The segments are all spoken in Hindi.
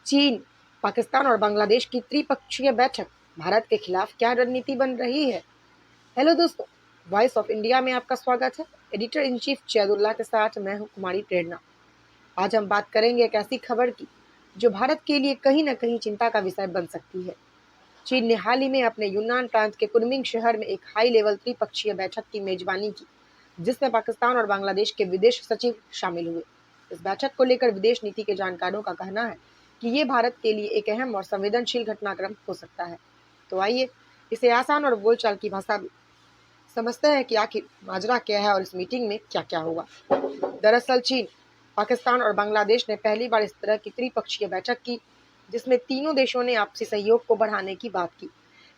चीन, पाकिस्तान और बांग्लादेश की त्रिपक्षीय बैठक, भारत के खिलाफ क्या रणनीति बन रही है। हेलो दोस्तों, वॉइस ऑफ इंडिया में आपका स्वागत है। एडिटर इन चीफ जैदुल्ला के साथ मैं हूं कुमारी प्रेरणा। आज हम बात करेंगे एक ऐसी खबर की जो भारत के लिए कहीं न कहीं चिंता का विषय बन सकती है। चीन ने हाल ही में अपने यूनान प्रांत के कुनमिंग शहर में एक हाई लेवल त्रिपक्षीय बैठक की मेजबानी की, जिसमें पाकिस्तान और बांग्लादेश के विदेश सचिव शामिल हुए। इस बैठक को लेकर विदेश नीति के जानकारों का कहना है कि ये भारत के लिए एक अहम और संवेदनशील घटनाक्रम हो सकता है। तो आइए इसे आसान और बोलचाल की भाषा में समझते हैं कि आखिर माजरा क्या है और इस मीटिंग में क्या क्या होगा। दरअसल चीन, पाकिस्तान और बांग्लादेश ने पहली बार इस तरह की त्रिपक्षीय बैठक की, जिसमें तीनों देशों ने आपसी सहयोग को बढ़ाने की बात की।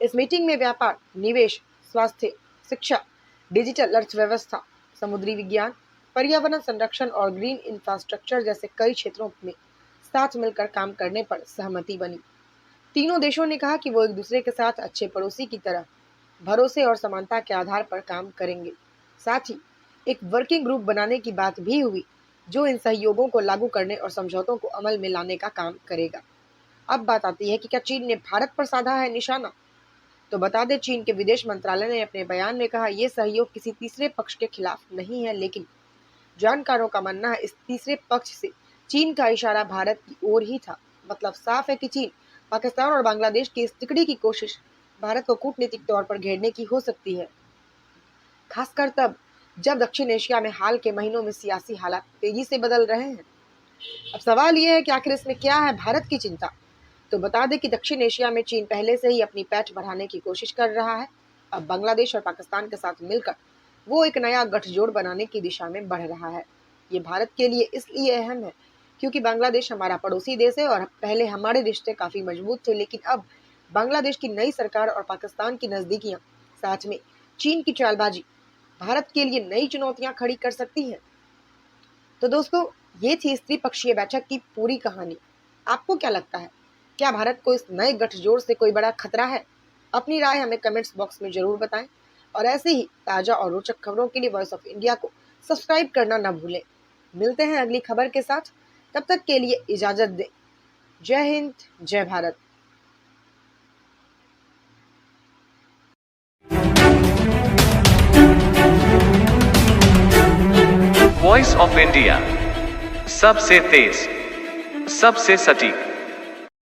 इस मीटिंग में व्यापार, निवेश, स्वास्थ्य, शिक्षा, डिजिटल अर्थव्यवस्था, समुद्री विज्ञान, पर्यावरण संरक्षण और ग्रीन इंफ्रास्ट्रक्चर जैसे कई क्षेत्रों में साथ मिलकर काम करने पर सहमति बनी। तीनों देशों ने कहा कि वो एक दूसरे के साथ अच्छे पड़ोसी की तरह भरोसे और समानता के आधार पर काम करेंगे। साथ ही एक वर्किंग ग्रुप बनाने की बात भी हुई, जो इन सहयोगों को लागू करने और समझौतों को अमल में लाने का काम करेगा। अब बात आती है कि क्या चीन ने भारत पर साधा है निशाना। तो बता दें, चीन के विदेश मंत्रालय ने अपने बयान में कहा, यह सहयोग किसी तीसरे पक्ष के खिलाफ नहीं है, लेकिन जानकारों का मानना है इस तीसरे पक्ष से चीन का इशारा भारत की ओर ही था। मतलब साफ है कि चीन, पाकिस्तान और बांग्लादेश की इस तिकड़ी की कोशिश भारत को कूटनीतिक तौर पर घेरने की हो सकती है, खासकर तब जब दक्षिण एशिया में हाल के महीनों में सियासी हालात तेजी से बदल रहे हैं। अब सवाल यह है कि आखिर इसमें क्या है भारत की चिंता। तो बता दें कि दक्षिण एशिया में चीन पहले से ही अपनी पैठ बढ़ाने की कोशिश कर रहा है। अब बांग्लादेश और पाकिस्तान के साथ मिलकर वो एक नया गठजोड़ बनाने की दिशा में बढ़ रहा है। ये भारत के लिए इसलिए अहम है क्योंकि बांग्लादेश हमारा पड़ोसी देश है और पहले हमारे रिश्ते काफी मजबूत थे, लेकिन अब बांग्लादेश की नई सरकार और पाकिस्तान की नजदीकियां, साथ में चीन की चालबाजी भारत के लिए नई चुनौतियां खड़ी कर सकती है। तो दोस्तों, ये थी इस त्रिपक्षीय बैठक की पूरी कहानी। आपको क्या लगता है, क्या भारत को इस नए गठजोड़ से कोई बड़ा खतरा है? अपनी राय हमें कमेंट्स बॉक्स में जरूर बताएं और ऐसे ही ताजा और रोचक खबरों के लिए वॉइस ऑफ इंडिया को सब्सक्राइब करना न भूलें। मिलते हैं अगली खबर के साथ, तब तक के लिए इजाजत दें। जय हिंद, जय भारत। वॉइस ऑफ इंडिया, सबसे तेज, सबसे सटीक।